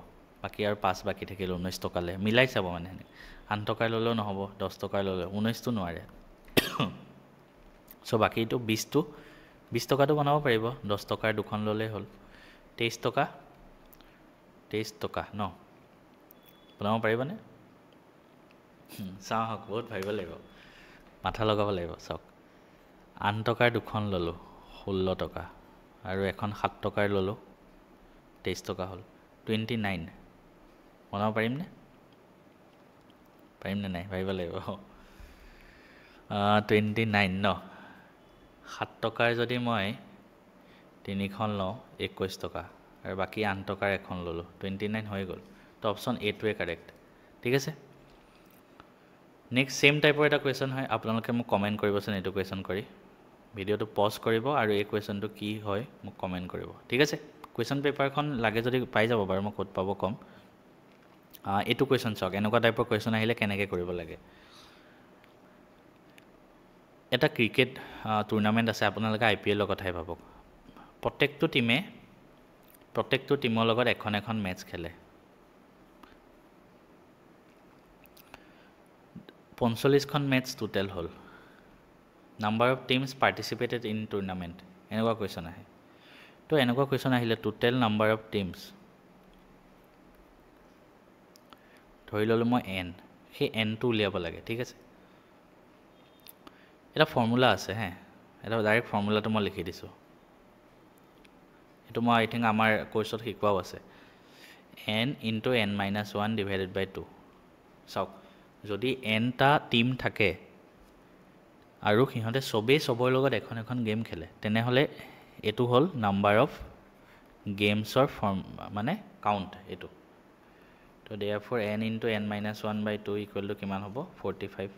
বাকি আৰু 5 বাকি থাকিল 19 টকালে মিলাই চাব মানে 8 টকাৰ ললেও নহব 10 টকাৰ ললে 19 টো নোৱাৰে সো বাকিটো 20 টকাটো বনাব পাৰিব 10 টকাৰ দুখন ললে হল 23 টকা ন বনাব পাৰিবনে চাও হক বহুত ভাবিব লাগিব মাথা লগাব লাগিব চাওক 8 টকাৰ দুখন ললো 16 টকা আৰু এখন 7 টকাৰ ললো 23 টকা হল 29 বনাব পাৰিম নে নাই ভাবিব লাগিব 29 ন 7 টকাৰ যদি মই তিনিখন লওঁ 21 টকা আৰু বাকি 8 টকাৰ এখন ললো 29 হৈ গল তো অপচন এ টোৱে কাৰেক্ট ঠিক আছে নেক্সট সেম টাইপৰ এটা কোৱেশ্চন হয় আপোনালোকে মোক কমেন্ট কৰিবচোন এটো কোৱেশ্চন কৰি ভিডিওটো পজ কৰিব আৰু এই কোৱেশ্চনটো কি হয় মোক কমেন্ট কৰিব ঠিক আছে কোৱেশ্চন পেপাৰখন লাগে যদি পাই যাব বাৰু মই ক'ত পাব কম এটো কোৱেশ্চন চাওক এনেকুৱা টাইপৰ কোৱেশ্চন আহিলে কেনেকৈ কৰিব লাগে এটা ক্ৰিকেট টুৰ্ণামেণ্ট আছে আপোনালোকে IPL কথাই ভাবক প্ৰত্যেকটো টিমৰ লগত এখন এখন মেচ খেলে 45খন মেচ টোটেল হ'ল number of teams participated in tournament এনেকুৱা কুৱেশ্যন আহে তো এনেকুৱা কুৱেশ্যন আহিলে টোটেল নাম্বাৰ অফ টিমছ ধৰি ল'লোঁ মই n সেই nটো উলিয়াব লাগে ঠিক আছে এটা ফৰ্মুলা আছে হে এটা ডাইৰেক্ট ফৰ্মুলাটো মই লিখি দিছোঁ এইটো মই আই থিংক আমাৰ কোৰ্চত শিকোৱাও আছে n into n minus 1 divided by 2 চাওক যদি nটা টিম থাকে আৰু সিহঁতে চবৰ লগত এখন এখন গেম খেলে তেনেহ'লে এইটো হ'ল নাম্বাৰ অফ গেমছৰ ফৰ্ম মানে কাউণ্ট এইটো তো therefore n into n minus 1 by 2 equal to কিমান হ'ব 45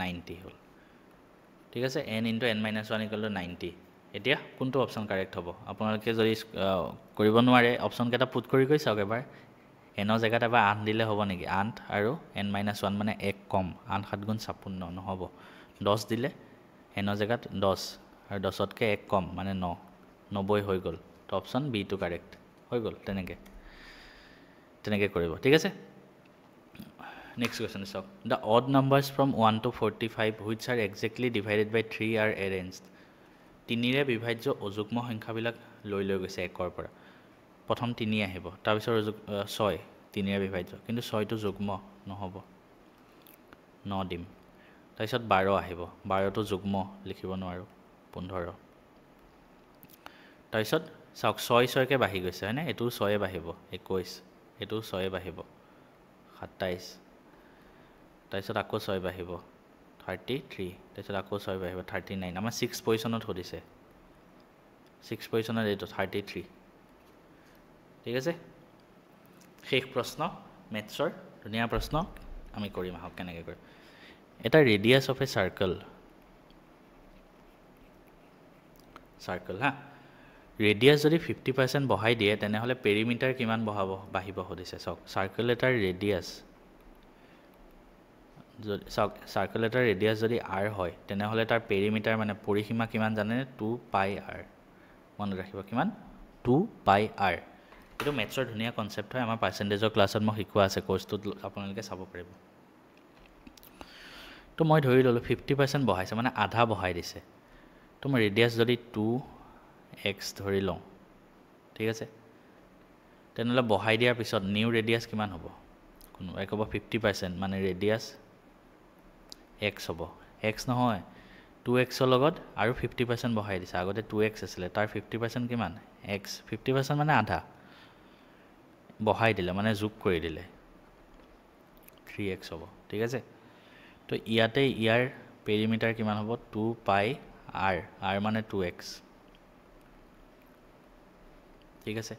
90 হ'ল ঠিক আছে n into n minus 1 equal to 90 এতিয়া কোনটো অপশ্যন কাৰেক্ট হ'ব আপোনালোকে যদি কৰিব নোৱাৰে অপশ্যন কেইটা পুট কৰি চাওক এবাৰ এনৰ জেগাত এবাৰ 8 দিলে হ'ব নেকি 8 আৰু n মাইনাছ 1 মানে 1 কম 8 7 গুণ 56 নহ'ব 10 দিলে এনৰ জেগাত 10 আৰু 10তকৈ 1 কম মানে 9 90 হৈ গ'ল তো অপশ্যন বি টো কাৰেক্ট হৈ গ'ল তেনেকৈ কৰিব ঠিক আছে নেক্সট কুৱেশ্যন চাওক the odd numbers from 1 to 45 which are exactly divided by 3 are arranged তিনিৰে বিভাজ্য অযুগ্ম সংখ্যাবিলাক লৈ গৈছে 1ৰ পৰা প্ৰথম 3 আহিব তাৰপিছত 6 তিনিৰে বিভাজ্য কিন্তু 6টো যুগ্ম নহ'ব 9 দিম তাৰপিছত 12 আহিব 12টো যুগ্ম লিখিব নোৱাৰোঁ 15 তাৰপিছত চাওক 6কে বাঢ়ি গৈছে হয়নে এইটো 6 বাঢ়িব 21 এইটো 6 বাঢ়িব 27 তাৰপিছত আকৌ 6 বাঢ়িব 33 তাৰপিছত আকৌ 6 বাঢ়িব 39 আমাৰ 6 পজিশ্যনত সুধিছে 6 পজিশ্যনত এইটো 33 ঠিক আছে শেষ প্ৰশ্ন মেথছৰ ধুনীয়া প্ৰশ্ন আমি কৰিম আহক কেনেকৈ কৰিম এটা ৰেডিয়াছ অফ এ চাৰ্কল হা ৰেডিয়াছ যদি 50% বঢ়াই দিয়ে তেনেহ'লে পেৰিমিটাৰ কিমান বাঢ়িব সুধিছে চাওক চাৰ্কল এটাৰ ৰেডিয়াছ যদি চাওক চাৰ্কল এটাৰ ৰেডিয়াছ যদি r হয় তেনেহ'লে তাৰ পেৰিমিটাৰ মানে পৰিসীমা কিমান জানেনে 2πr মনত ৰাখিব কিমান 2πr এইটো মেথছৰ ধুনীয়া কনচেপ্ট হয় আমাৰ পাৰ্চেণ্টেজৰ ক্লাছত মই শিকোৱা আছে কোৰ্চটোত আপোনালোকে চাব পাৰিব তো মই ধৰি ল'লোঁ 50% বঢ়াইছে মানে আধা বঢ়াই দিছে তো মই ৰেডিয়াছ যদি 2x ধৰি লওঁ ঠিক আছে তেনেহ'লে বঢ়াই দিয়াৰ পিছত নিউ ৰেডিয়াছ কিমান হ'ব কোনোবাই ক'ব 50% মানে ৰেডিয়াছ x হ'ব x নহয় 2xৰ লগত আৰু 50% বঢ়াই দিছে আগতে 2x আছিলে তাৰ 50% কিমান x 50% মানে আধা বঢ়াই দিলে মানে যোগ কৰি দিলে 3x হ'ব ঠিক আছে তো ইয়াতে ইয়াৰ পেৰিমিটাৰ কিমান হ'ব 2πr r মানে 2x ঠিক আছে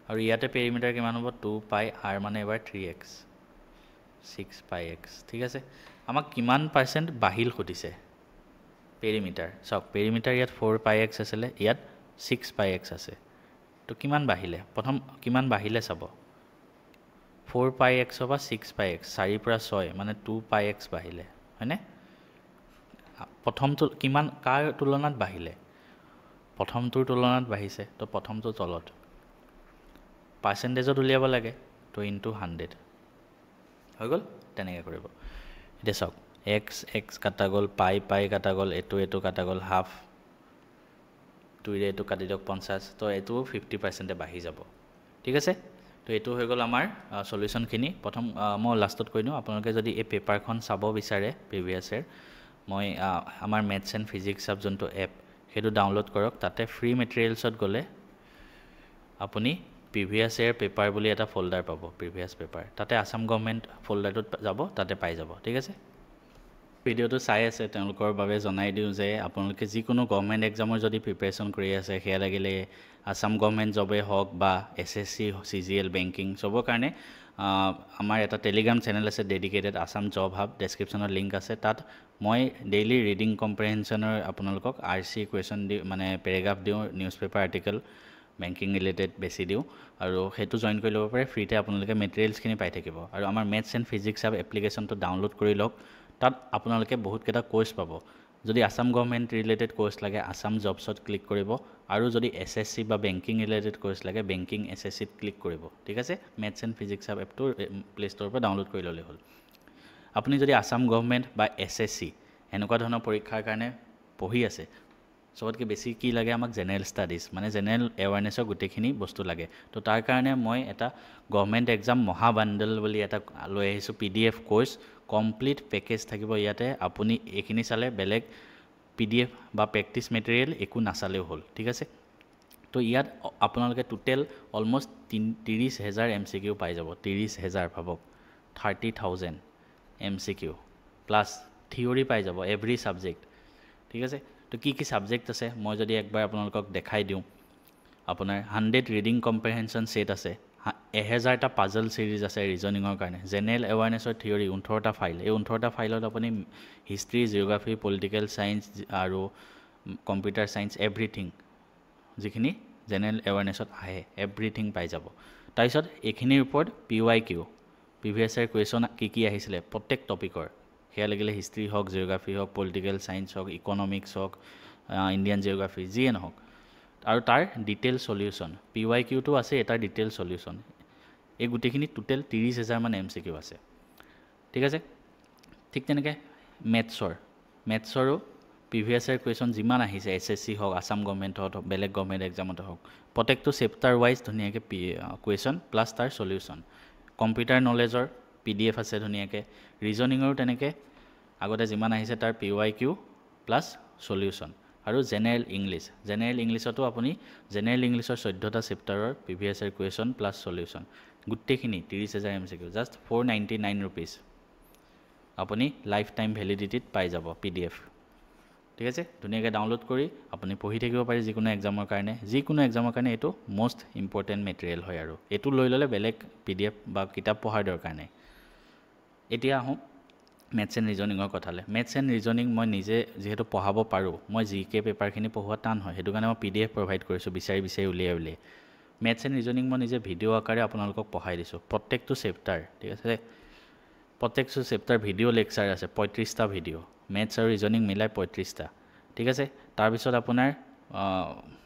আৰু ইয়াতে পেৰিমিটাৰ কিমান হ'ব 2πr মানে এবাৰ 3x 6πx ঠিক আছে আমাক কিমান পাৰ্চেণ্ট বাঢ়িল সুধিছে পেৰিমিটাৰ চাওক পেৰিমিটাৰ ইয়াত 4πx আছিলে ইয়াত 6πx আছে তো কিমান বাঢ়িলে প্ৰথম কিমান বাঢ়িলে চাব 4πx বা 6πx 4 পৰা 6 মানে 2πx বাঢ়িলে হয়নে প্ৰথমটো কিমান কাৰ তুলনাত বাঢ়িলে প্ৰথমটোৰ তুলনাত বাঢ়িছে তো প্ৰথমটো তলত পাৰ্চেণ্টেজত উলিয়াব লাগে তো ইনটু 100 হৈ গ'ল তেনেকৈ কৰিব এতিয়া চাওক x কাটা গ'ল পাই কাটা গ'ল এইটো কাটা গ'ল হাফ 2ৰে এইটো কাটি দিয়ক 50 তো এইটো 50% বাঢ়ি যাব ঠিক আছে তো এইটো হৈ গ'ল আমাৰ সলিউশনখিনি প্ৰথম মই লাষ্টত কৈ দিওঁ আপোনালোকে যদি এই পেপাৰখন চাব বিচাৰে প্ৰিভিয়াছ ইয়াৰ মই আমাৰ মেথছ এণ্ড ফিজিক্স চাব যোনটো এপ সেইটো ডাউনলোড কৰক তাতে ফ্ৰী মেটেৰিয়েলছত গ'লে আপুনি প্ৰিভিয়াছ ইয়াৰ পেপাৰ বুলি এটা ফল্ডাৰ পাব প্ৰিভিয়াছ পেপাৰ তাতে আসাম গভৰ্ণমেণ্ট ফল্ডাৰটোত যাব তাতে পাই যাব ঠিক আছে ভিডিঅ'টো চাই আছে তেওঁলোকৰ বাবে জনাই দিওঁ যে আপোনালোকে যিকোনো গভৰ্ণমেণ্ট এক্সামৰ যদি প্ৰিপেৰেশ্যন কৰি আছে সেয়া লাগিলে আসাম গভৰ্ণমেণ্ট জবেই হওক বা SSC CGL বেংকিং চবৰ কাৰণে আমাৰ এটা টেলিগ্ৰাম চেনেল আছে ডেডিকেটেড আসাম জব হাব ডেছক্ৰিপশ্যনত লিংক আছে তাত মই ডেইলি ৰিডিং কম্প্ৰেহেনশ্যনৰ আপোনালোকক RC কুৱেশ্যন দি মানে পেৰাগ্ৰাফ দিওঁ news paper article banking related বেছি দিওঁ আৰু সেইটো জইন কৰি ল'ব পাৰে ফ্ৰীতে আপোনালোকে মেটেৰিয়েলছখিনি পাই থাকিব আৰু আমাৰ মেথছ এণ্ড ফিজিক্স আপ এপ্লিকেশ্যনটো ডাউনলোড কৰি লওক তাত আপোনালোকে বহুতকেইটা কোৰ্চ পাব যদি আসাম গভৰ্ণমেণ্ট ৰিলেটেড কোৰ্চ লাগে আসাম জবছত ক্লিক কৰিব আৰু যদি SSC বা বেংকিং ৰিলেটেড কোৰ্চ লাগে বেংকিং SSCত ক্লিক কৰিব ঠিক আছে মেথছ এণ্ড ফিজিক্স আপ এপটো প্লে ষ্ট'ৰৰ পৰা ডাউনলোড কৰি ল'লে হ'ল আপুনি যদি আসাম গভৰ্ণমেণ্ট বা SSC এনেকুৱা ধৰণৰ পৰীক্ষাৰ কাৰণে পঢ়ি আছে সবতকৈ বেছি কি লাগে আমাক জেনেৰেল ষ্টাডিজ মানে জেনেৰেল এৱাৰনেছৰ গোটেইখিনি বস্তু লাগে তো তাৰ কাৰণে মই এটা গভৰ্ণমেণ্ট এক্সাম মহাবাণ্ডল বুলি এটা লৈ আহিছোঁ PDF কোৰ্চ কমপ্লিট পেকেজ থাকিব ইয়াতে আপুনি এইখিনি চালে বেলেগ PDF বা প্ৰেক্টিছ মেটেৰিয়েল একো নাচালেও হ'ল ঠিক আছে তো ইয়াত আপোনালোকে টোটেল অলমষ্ট 30,000 MCQ পাই যাব 30,000 ভাবক 30,000 MCQ প্লাছ থিয়ৰি পাই যাব এভৰি ছাবজেক্ট ঠিক আছে তো কি কি ছাবজেক্ট আছে মই যদি একবাৰ আপোনালোকক দেখাই দিওঁ আপোনাৰ 100 ৰিডিং কম্প্ৰিহেনশ্যন সেট আছে 1000টা পাজল সিৰিজ আছে ৰিজনিঙৰ কাৰণে জেনেৰেল এৱাৰনেছৰ থিয়ৰি 18টা ফাইল এই 18টা ফাইলত আপুনি হিষ্ট্ৰী জিঅ'গ্ৰাফি পলিটিকেল সায়েন্স আৰু কম্পিউটাৰ সায়েন্স এভৰিথিং যিখিনি জেনেৰেল এৱাৰনেছত আহে এভৰিথিং পাই যাব তাৰপিছত এইখিনিৰ ওপৰত PYQ প্ৰিভিয়াছ ইয়াৰ কুৱেশ্যন কি আহিছিলে প্ৰত্যেক টপিকৰ সেয়া লাগিলে হিষ্ট্ৰী হওক জিঅ'গ্ৰাফি হওক পলিটিকেল সায়েন্স হওক ইকনমিক্স হওক ইণ্ডিয়ান জিঅ'গ্ৰাফি যিয়ে নহওক আৰু তাৰ ডিটেইল সলিউশ্যন PYQটো আছে এটা ডিটেইল সলিউশ্যন এই গোটেইখিনি টোটেল 30,000 মান MCQ আছে ঠিক আছে ঠিক তেনেকৈ মেথছৰো প্ৰিভিয়াছ ইয়াৰ কুৱেশ্যন যিমান আহিছে SSC হওক আসাম গভৰ্ণমেণ্টত হওক বেলেগ গভৰ্ণমেণ্ট এক্সামতে হওক প্ৰত্যেকটো চেপ্টাৰ ৱাইজ ধুনীয়াকৈ কুৱেশ্যন প্লাছ তাৰ সলিউশ্যন কম্পিউটাৰ নলেজৰ PDF আছে ধুনীয়াকৈ ৰিজনিঙৰো তেনেকৈ আগতে যিমান আহিছে তাৰ PYQ প্লাছ সলিউশ্যন আৰু জেনেৰেল ইংলিছতো আপুনি জেনেৰেল ইংলিছৰ 14টা চেপ্টাৰৰ previous year question plus solution গোটেইখিনি 30,000 MCQ জাষ্ট 499 rupees আপুনি লাইফ টাইম ভেলিডিটিত পাই যাব PDF ঠিক আছে ধুনীয়াকৈ ডাউনলোড কৰি আপুনি পঢ়ি থাকিব পাৰে যিকোনো এক্সামৰ কাৰণে এইটো মোষ্ট ইম্পৰ্টেণ্ট মেটেৰিয়েল হয় আৰু এইটো লৈ ল'লে বেলেগ PDF বা কিতাপ পঢ়াৰ দৰকাৰ নাই এতিয়া আহোঁ মেথছ এণ্ড ৰিজনিঙৰ কথালৈ মেথছ এণ্ড ৰিজনিং মই নিজে যিহেতু পঢ়াব পাৰোঁ মই GK পেপাৰখিনি পঢ়োৱা টান হয় সেইটো কাৰণে মই PDF প্ৰভাইড কৰিছোঁ বিচাৰি উলিয়াই মেথছ এণ্ড ৰিজনিং মই নিজে ভিডিঅ' আকাৰে আপোনালোকক পঢ়াই দিছোঁ প্ৰত্যেকটো চেপ্টাৰ ঠিক আছে প্ৰত্যেকটো চেপ্টাৰ ভিডিঅ' লেকচাৰ আছে 35টা ভিডিঅ' মেথছ আৰু ৰিজনিং মিলাই 35টা ঠিক আছে তাৰপিছত আপোনাৰ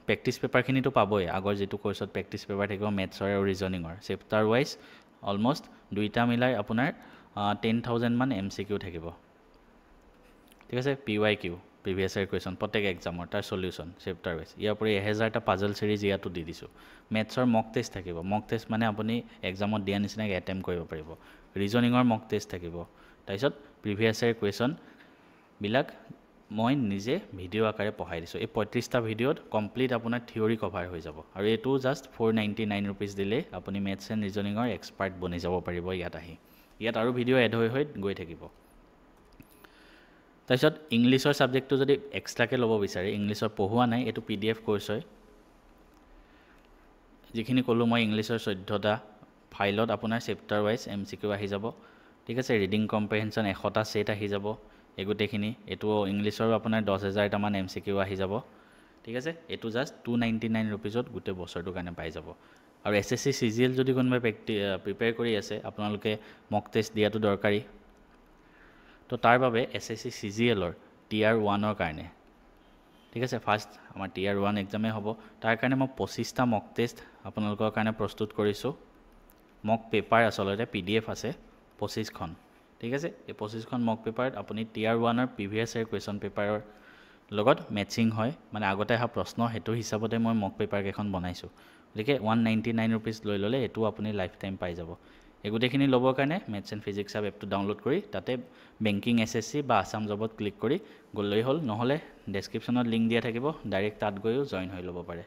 প্ৰেক্টিছ পেপাৰখিনিতো পাবই আগৰ যিটো কোৰ্চত প্ৰেক্টিছ পেপাৰ থাকিব মেথছৰ আৰু ৰিজনিঙৰ চেপ্টাৰ ৱাইজ অলমষ্ট দুইটা মিলাই আপোনাৰ 10,000 মান MCQ থাকিব ঠিক আছে PYQ প্ৰিভিয়াছ ইয়াৰ কুৱেশ্যন প্ৰত্যেক এক্সামৰ তাৰ সলিউশ্যন চেপ্টাৰ ৱাইজ ইয়াৰ উপৰি 1000টা পাজল সিৰিজ ইয়াতো দি দিছোঁ মেথছৰ মক টেষ্ট থাকিব মক টেষ্ট মানে আপুনি এক্সামত দিয়া নিচিনাকৈ এটেম্প কৰিব পাৰিব ৰিজনিঙৰ মক টেষ্ট থাকিব তাৰপিছত প্ৰিভিয়াছ ইয়াৰ কুৱেশ্যনবিলাক মই নিজে ভিডিঅ' আকাৰে পঢ়াই দিছোঁ এই 35টা ভিডিঅ'ত কমপ্লিট আপোনাৰ থিয়ৰি কভাৰ হৈ যাব আৰু এইটো জাষ্ট 499 rupees দিলেই আপুনি মেথছ এণ্ড ৰিজনিঙৰ এক্সপাৰ্ট বনি যাব পাৰিব ইয়াত আৰু ভিডিঅ' এড হৈ গৈ থাকিব তাৰপিছত ইংলিছৰ ছাবজেক্টটো যদি এক্সট্ৰাকৈ ল'ব বিচাৰে ইংলিছৰ পঢ়োৱা নাই এইটো PDF কোৰ্চ হয় যিখিনি ক'লোঁ মই ইংলিছৰ 14টা ফাইলত আপোনাৰ চেপ্টাৰ ৱাইজ MCQ আহি যাব ঠিক আছে ৰিডিং কম্প্ৰিহেনশ্যন 100টা সেট আহি যাব এই গোটেইখিনি এইটো ইংলিছৰো আপোনাৰ 10,000টা মান MCQ আহি যাব ঠিক আছে এইটো জাষ্ট 299 rupeesত গোটেই বছৰটোৰ কাৰণে পাই যাব আৰু SSC CGL যদি কোনোবাই প্ৰিপেয়াৰ কৰি আছে আপোনালোকে মক টেষ্ট দিয়াটো দৰকাৰী তো তাৰ বাবে SSC CGLৰ Tier 1ৰ কাৰণে ঠিক আছে ফাৰ্ষ্ট আমাৰ Tier 1 এক্সামে হ'ব তাৰ কাৰণে মই 25টা মক টেষ্ট আপোনালোকৰ কাৰণে প্ৰস্তুত কৰিছোঁ মক পেপাৰ আচলতে PDF আছে 25খন ঠিক আছে এই 25খন মক পেপাৰত আপুনি Tier 1ৰ প্ৰিভিয়াছ ইয়াৰ কুৱেশ্যন পেপাৰৰ লগত মেচিং হয় মানে আগতে অহা প্ৰশ্ন সেইটো হিচাপতে মই মক পেপাৰ কেইখন বনাইছোঁ গতিকে 199 rupees লৈ ল'লে এইটো আপুনি লাইফ টাইম পাই যাব এই গোটেইখিনি ল'বৰ কাৰণে মেথছ এণ্ড ফিজিক্স আপ এপটো ডাউনলোড কৰি তাতে বেংকিং SSC বা আসাম জবত ক্লিক কৰি গ'লেই হ'ল নহ'লে ডেছক্ৰিপশ্যনত লিংক দিয়া থাকিব ডাইৰেক্ট তাত গৈও জইন হৈ ল'ব পাৰে